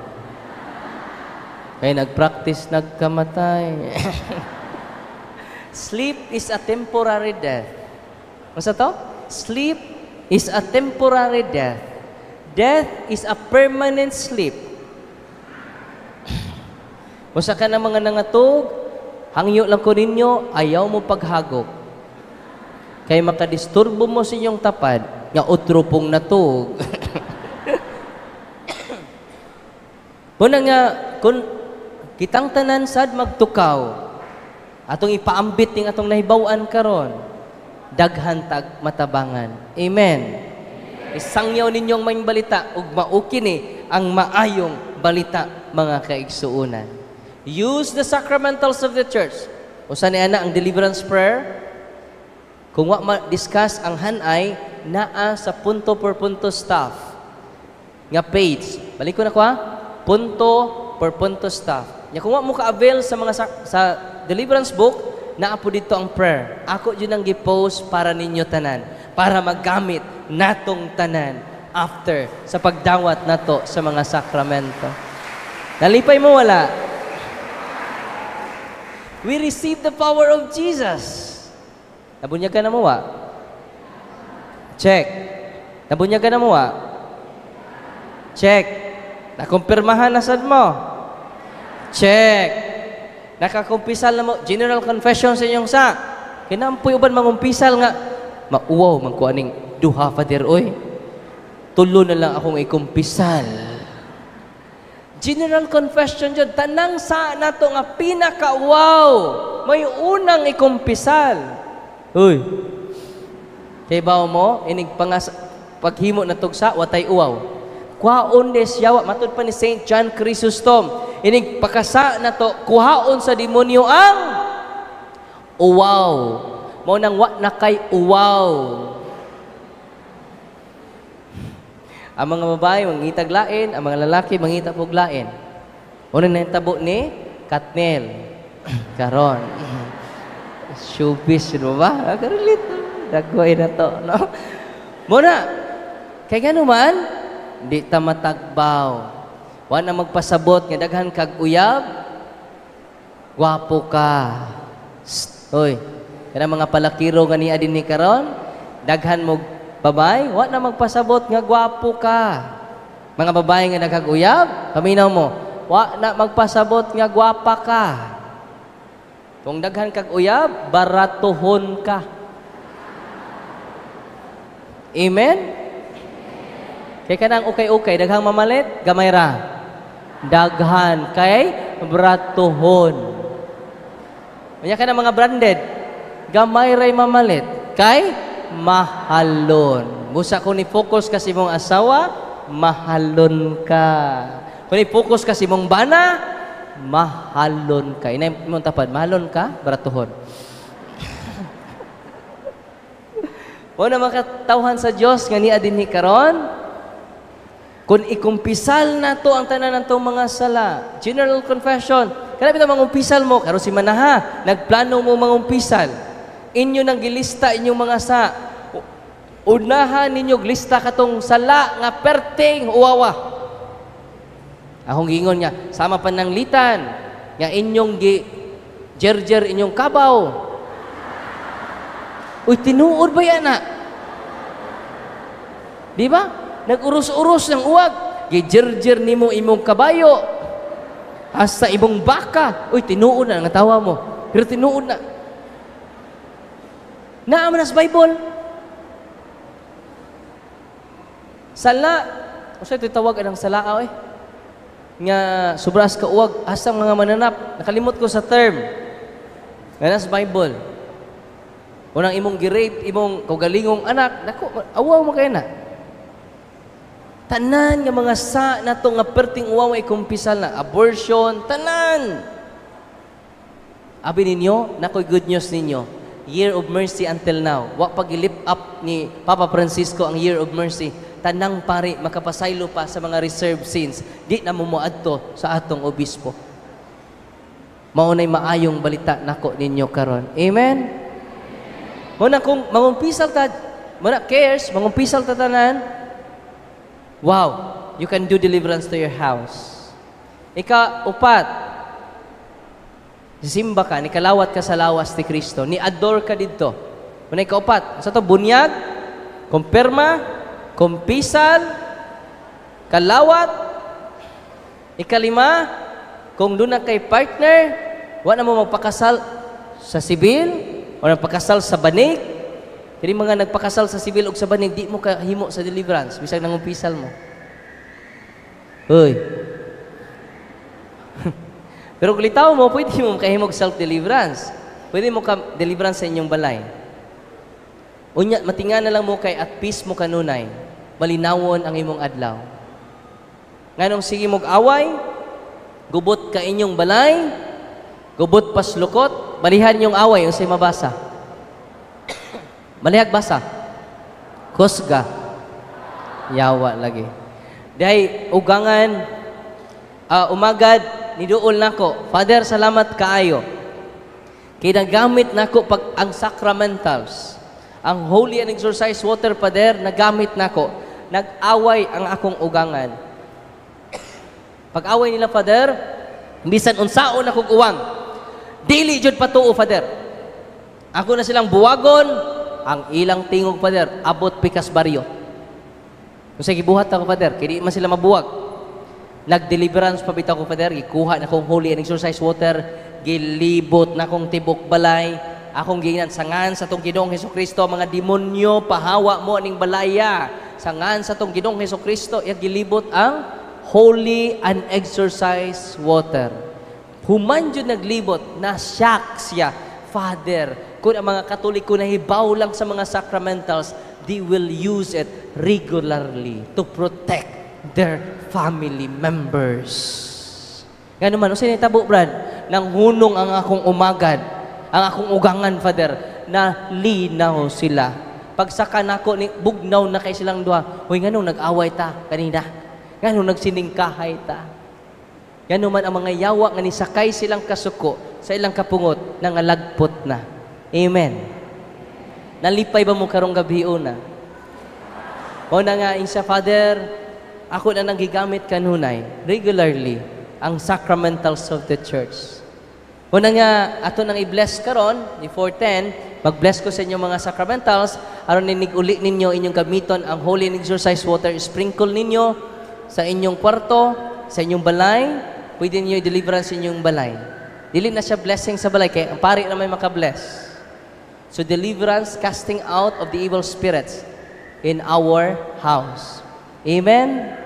Kaya nag-practice, nagkamatay. Sleep is a temporary death. Masa to? Sleep is a temporary death. Death is a permanent sleep. Masa ka na mga nangatog, hangyo lang ko ninyo, ayaw mo paghagok. Kaya makadisturbo mo sa inyong tapad, nga otro pong natog. Muna nga, kung kitang tanan sad magtukaw, atong ipaambit ng atong nahibawan karon, daghan tag matabangan. Amen. Isangyaw ninyong may balita ug maukin ang maayong balita, mga kaigsuunan. Use the sacramentals of the church. Usa ni ana ang deliverance prayer. Kung wa ma-discuss ang hanay, naa sa punto per punto staff nga page. Balik ko na ko ha. Punto per punto staff. Nya kung wa mo ka-avail sa mga sa deliverance book, naa po dito ang prayer. Ako yun ang gi-post para ninyo tanan, para maggamit natong tanan after sa pagdawat nato sa mga sakramento. Nalipay mo wala? We receive the power of Jesus. Nabunyagan na mo wa? Check. Nabunyagan na mo wa? Check. Nakumpirmahan na sad mo? Check. Nakakumpisal na mo? General confession sa inyong sa? Kinampoy uban mangumpisal nga. Mauwaw, mangkuaning duha, Father, oy. Tulo na lang akong ikumpisal. General confession dyan, tanang sa nato nga pinaka-wow. May unang ikumpisal. Uy, kay bawo mo, inig paghimo na tugsa, watay uwaw. Kuhaon des yawa, matod pa ni St. John Chrysostom, inig pakasa na to, kuhaon sa demonyo ang uwaw. Mo nang wa na kay uwaw. Ang mga babae, mangitag lain, ang mga lalaki, mangitag puglain. Unang nahitabo ni Katnel. Karon. Showbiz, yun ba? Karolit. Dagway na to, no? Muna, kaya gano man, di ta matagbaw. Wa na magpasabot, nga daghan kag uyab, gwapo ka. Hoy, kana mga palakiro nga niya din ni karon, daghan mo babay, wa na magpasabot nga gwapo ka. Mga babae nga nagkag-uyab, paminaw mo, wa na magpasabot nga gwapa ka. Kung daghan kag uyab, baratuhon ka. Amen? Kay kanang ukay-ukay, daghang mamalit, gamay ra. Daghan kay baratuhon. Kanya ka na mga branded, gamay ray mamalit, kay mahalon. Busa kung ni-focus kasi mong asawa, mahalon ka. Kung ni-focus kasi mong bana, mahalon ka. Inay mong tapad, mahalon ka, baratuhon. Muna makatawhan sa Diyos, nga niya din ni karon, kung ikumpisal na to ang tanan ng itong mga sala, general confession, kaya bita mangumpisal mo, karon si Manaha, nagplano mo mangumpisal, inyo nang gilista inyong mga sa, unahan ninyo lista katong sala nga perting uwawa. Akong gingon niya, sama pa ng litan, nga inyong gerger inyong kabaw. Uy, tinuod ba yan na? Di ba? Nag-urus-urus ng uwag. Gigerger ni mo imong kabayo. Hasta imong baka. Uy, tinuod na, nangatawa mo. Pero tinuod na. Naaman na sa Bible. Sala. O sa'yo, titawag ang salaaw eh. Nga sobras ka uwag. Asang mga mananap. Nakalimot ko sa term. Nga sa Bible. Unang imong gi-rape, imong kaugalingong anak. Naku, awaw mo kayo na. Tanan nga mga sa na to nga perting uwaw ay kumpisal na. Abortion, tanan. Abi ninyo, nakoy good news ninyo. Year of mercy until now. Wa pag-lift up ni Papa Francisco ang year of mercy. Tanang pari makapasaylo pa sa mga reserved sins. Di na mumuadto sa atong obispo. Maunay maayong balita nako ninyo karon. Amen. Muna kung mangumpisal ta, muna cares, mangumpisal ta tanan. Wow, you can do deliverance to your house. Ika-upat, simba ka, nikalawat ka sa lawas ni Kristo, ni-adore ka dito. Muna ika-upat, sa to, bunyag, kumpirma, kumpisal, kalawat, ikalima, kung doon na kay partner, wala mo magpakasal sa sibil, o nagpakasal sa banig. Hindi mga nagpakasal sa sibil o sa banig, di mo kahimo sa deliverance, bisag nangumpisal mo. Uy. Pero kung litaw mo, pwede mo kahimog self-deliverance. Pwede mo ka-deliverance sa inyong balay. Unya, matinga na lang mo kay at peace mo kanunay. Malinawon ang imong adlaw. Nganong sige mong away, gubot ka inyong balay, gubot paslukot, balihan yung away, yung say mabasa. Malihag basa. Kusga. Yawa lagi. Dahil ugangan, umagad, niduol nako. Father, salamat kaayo. Kaya nagamit nako pag ang sacramentals, ang holy and exorcised water, Father, nagamit nako. Nag-away ang akong ugangan. Pag-away nila, Father, bisan unsaon akong uwang. Dili jud patuo, Father. Ako na silang buwagon, ang ilang tingog, Father, abot pikas baryo. Kung sa gibuhat ako, Father, kaya di man sila mabuwag. Nag-deliverance pa bitaw ko, Father, gikuha na akong holy and exorcised water, gilibot na akong tibok balay, akong ginansangan sa tong Ginoong Hesukristo, mga demonyo, pahawa mo aning balaya, sangan sa tong Ginoong Hesukristo, gilibot ang holy and exorcised water. Human jud naglibot, na-shock siya, Father, kung ang mga Katoliko nahibaw lang sa mga sacramentals, they will use it regularly to protect their family members. Nga naman, usin itabo, Brad, nang hunong ang akong umagad, ang akong ugangan, Father, na linaw sila. Pagsaka nako ni bugnaw na kay silang duha, huy, nga nung nag-away ta kanina, nga nung nagsiningkahay ta. Nga naman ang mga yawa nga nisakay silang kasuko sa ilang kapungot, nangalagpot na. Amen. Nalipay ba mo karong gabi una? O na nga, isa, Father, ako na nang gigamit kanunay, regularly, ang sacramentals of the church. O na nga, ato nang i-bless karon, before 10, mag-bless ko sa inyong mga sacramentals, aron ninig-uli ninyo inyong gamiton ang holy and exorcised water, sprinkle ninyo sa inyong kwarto, sa inyong balay, pwede ninyo i-deliverance sa inyong balay. Dili na siya blessing sa balay, kaya ang pari na may makabless. So deliverance, casting out of the evil spirits in our house. Amen?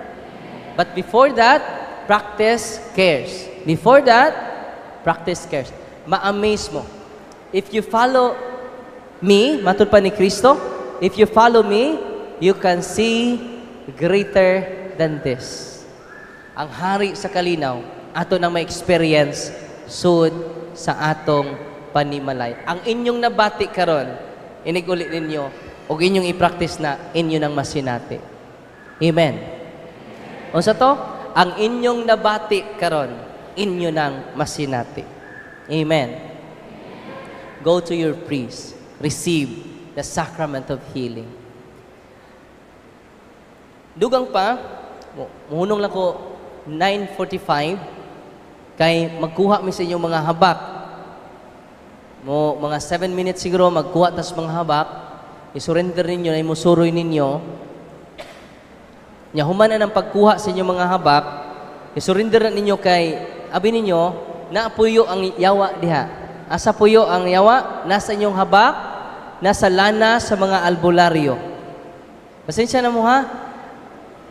But before that, practice cares. Before that, practice cares. Ma-amaze mo. If you follow me, matud pa ni Kristo, if you follow me, you can see greater than this. Ang hari sa kalinaw, ato nang ma-experience sud sa atong panimalay. Ang inyong nabati karon, inig-uli ninyo, o inyong i-practice na inyo nang masinati. Amen. Unsa to? Ang inyong nabati karon, inyo nang masinati. Amen. Go to your priest. Receive the sacrament of healing. Dugang pa, muhunong lang ko 9:45, kay magkuha mi sa inyong mga habak. Mga 7 minutes siguro, magkuha tas mga habak, isurrender ninyo na imusuroy ninyo. Nya human na ng pagkuha sa inyong mga habak, isurrender na ninyo kay, abi ninyo, naapuyo ang yawa diha. Asa puyo ang yawa? Nasa inyong habak, nasa lana sa mga albularyo. Pasensya na mo ha?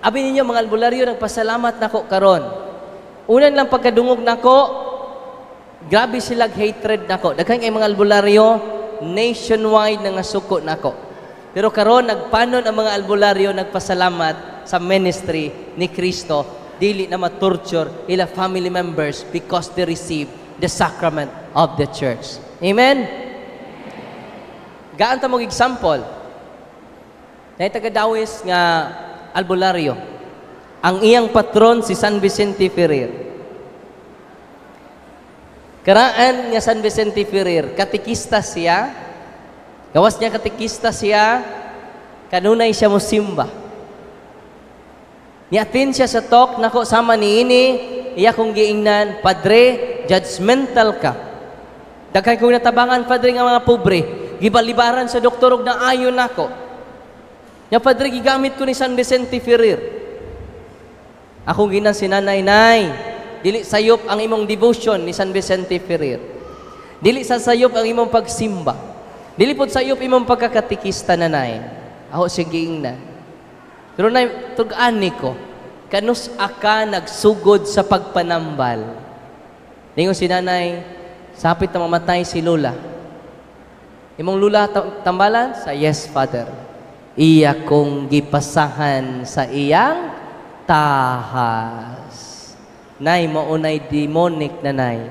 Abi ninyo mga albularyo, nagpasalamat nako karon. Unan lang pagkadungog nako, grabe silang hatred nako. Daghang ay mga albularyo, nationwide na nga suko nako. Pero karon nagpanon ang mga albularyo, nagpasalamat sa ministry ni Kristo, dili na ma-torture ila family members because they receive the sacrament of the church. Amen? Gaan ta mong example. Na taga-Dawis nga albularyo. Ang iyang patron si San Vicente Ferrer. Karaan nga San Vicente Ferrer, katikista siya. Gawas niya katikista siya, kanunay siya mo simba. Niatin siya sa talk, nako sama ni ini, iya kong giingnan, Padre, judgmental ka. Daghay kong natabangan, Padre, nga mga pobre, gibalibaran sa doktor og naayon nako. Nya Padre, gigamit ko ni San Vicente Ferrer. Akong ginan si nanay, dili sayop ang imong devotion ni San Vicente Ferrer. Dili sa sayop ang imong pagsimba. Dili pod sayop imong pagkakatikista, nanay. Ako siya giingnan. Pero na tugaan ko, kanus aka nagsugod sa pagpanambal. Ningon si nanay, sapit na mamatay si Lola. Imong Lola tambalan? Sa yes, Father. Iya kong gipasahan sa iyang tahas. Nay, maunay demonic, nanay.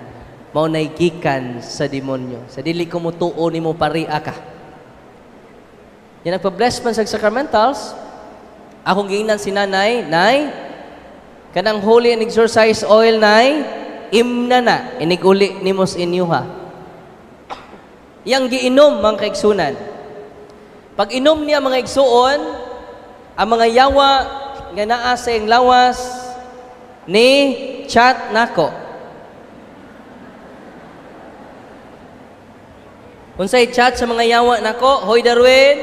Maunay gikan sa demonyo. Sa dili ko mo tuo ni mo paria ka. Yan nagpa-bless man sa sacramentals. Akong giingnan si nanay, Nay, kanang holy and exorcise oil, Nay, imna na, iniguli ni mos inyo ha. Yang giinom, mga kaigsunan. Pag inom niya, mga igsuon, ang mga yawa nga naa sa iyang lawas ni chat nako. Unsay chat sa mga yawa nako, hoy Darwin,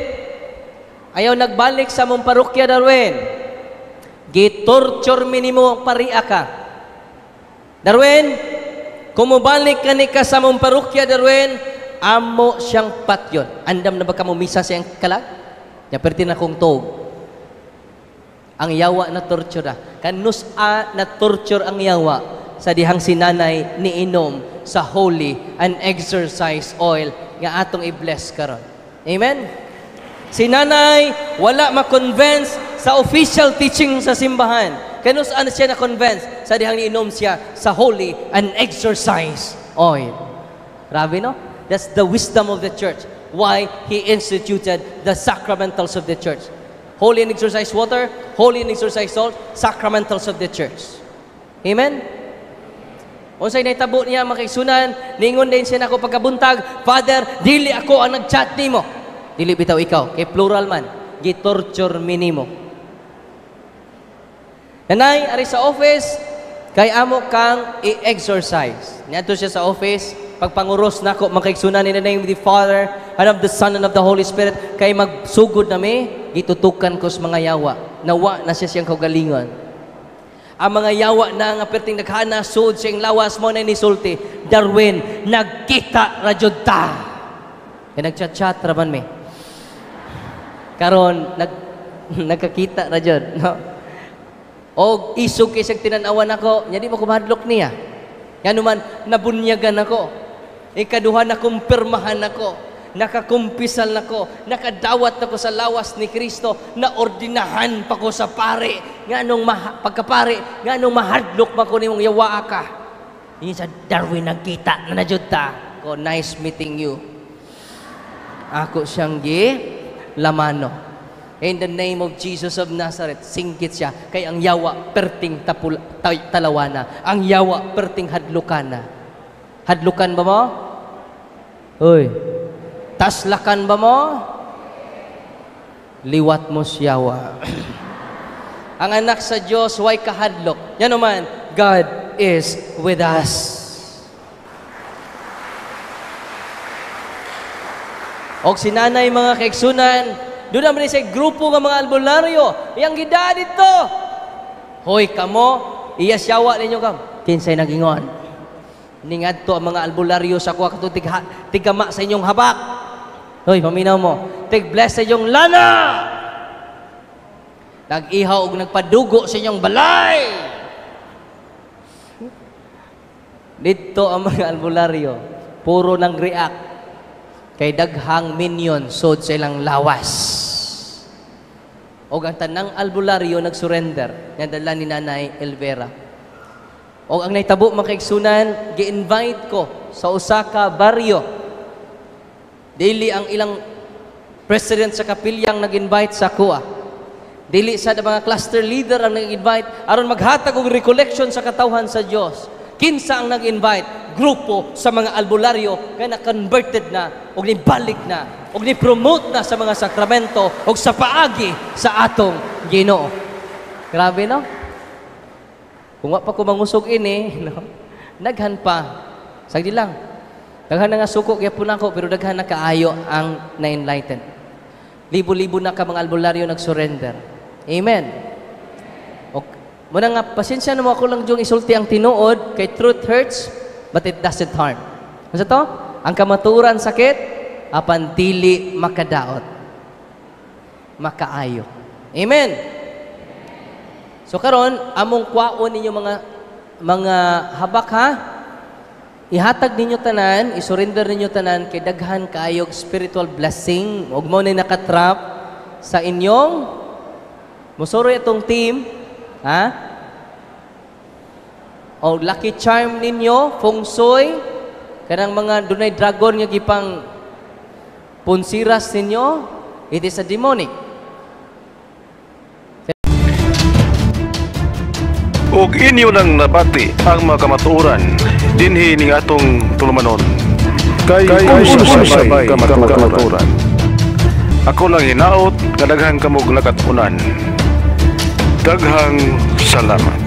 ayaw nagbalik sa mong parokya, Darwin. Gitorture minimo paria ka. Darwin, kung mabalik ka ni ka sa mong parokya, Darwin, amo siyang patyon. Andam na ba ka mo misa siyang kalag? Naperti na kong tog. Ang yawa na torture na. Kanus na torture ang yawa sa dihang sinanay ni inom sa holy and exercise oil nga atong i-bless karon. Amen? Si nanay, wala ma-convince sa official teaching sa simbahan. Kaya saan siya na-convince? Sa dihang iinom siya sa holy and exercise oil. Grabe, no? That's the wisdom of the church. Why He instituted the sacramentals of the church. Holy and exercise water, holy and exercise salt, sacramentals of the church. Amen? Unsay naitabo niya makaisunan, ningon din siya nako pagkabuntag, Father, dili ako ang nag-chat nimo. Dili bitaw ikaw, kay plural man, gitorture minimo. Nanay, ari sa office, kay amo kang i-exercise. Niadto siya sa office, pagpanguros nako makaigsunan in the name of the Father, and of the Son, and of the Holy Spirit, kay magsugod nami, gitutukan ko sa mga yawa. Nawa na siya siyang kaugalingon. Ang mga yawa na nga perting naghana sud siyang lawas mo na nisulti, Darwin, nagkita ra jud ta. Kay nagchat-chat ra man mi. Karon nagkakita ra jud, no? Og isog kay siyang tinan-awan ako, nya di mo kumadlok niya. Ngano man nabunyagan ako. Ikaduha na kumpirmahan ako, nakakumpisal nako, nakadawat ako sa lawas ni Kristo, na ordinahan pa ko sa pare, nganong pagkapare, nganong mahadlok man ko nimong yawa ka. Ini sa Darwin nagkita na najud ta. Ko, nice meeting you. Ako siyang lamano. In the name of Jesus of Nazareth, singgit siya. Kay ang yawa perting talawana. Ang yawa perting hadlukana. Hadlukan ba mo? Hoy. Taslakan ba mo? Liwat mo siyawa. Ang anak sa Diyos, way kahadlok. Yan naman, God is with us. O sinanay mga kaigsunan, doon naman sa grupo ng mga albularyo, iyang gida dito. Hoy, kamo, iya siyawa ninyo kam. Kinsay nagingon. Ningad to ang mga albularyo sa kuha kato tigama sa inyong habak. Hoy, paminaw mo. Tig-bless sa inyong lana. Nag-ihaw og nagpadugo sa inyong balay. Dito ang mga albularyo, puro nang react. Kay daghang minion sod sa ilang lawas. O ang tanang albularyo nagsurrender. Nadala ni Nanay Elvera. O ang naitabo mga kaigsunan, gi-invite ko sa usa ka baryo. Dili ang ilang president sa kapilyang nag-invite sa kuha. Dili sa mga cluster leader ang nag-invite aron maghatag og recollection sa katawhan sa Dios. Kinsa ang nag-invite? Grupo sa mga albularyo kaya na-converted na o nibalik na o ni-promote na sa mga sakramento o sa paagi sa atong Ginoo. Grabe, no? Kung wa pa ko mangusog ini, no? Daghan pa. Sagdi lang. Daghan na nga suko gyapon ako pero daghan na kaayo ang na-enlighten. Libo-libo na ka mga albularyo nag-surrender. Amen. Muna nga, pasensya na mo ako lang yung isulti ang tinuod, kay truth hurts, but it doesn't harm. Ano to? Ang kamaturan sakit, apan dili makadaot. Makaayo. Amen. So karon, among kwaon ninyo mga habak ha, ihatag ninyo tanan, isurrender ninyo tanan, kay daghan kaayog spiritual blessing, ug mo na nakatrap sa inyong, musuro itong team, ha? O lucky charm ninyo, feng shui, kanang mga dunay dragon nga gipang punsiras ninyo, it is a demonic. Ug inyo nang nabati ang mga kamatuoran dinhi ning atong tulumanon. Kay usay kamatuoran. Ako lang hinaot nga daghan kamog nakatunan. Daghang salamat.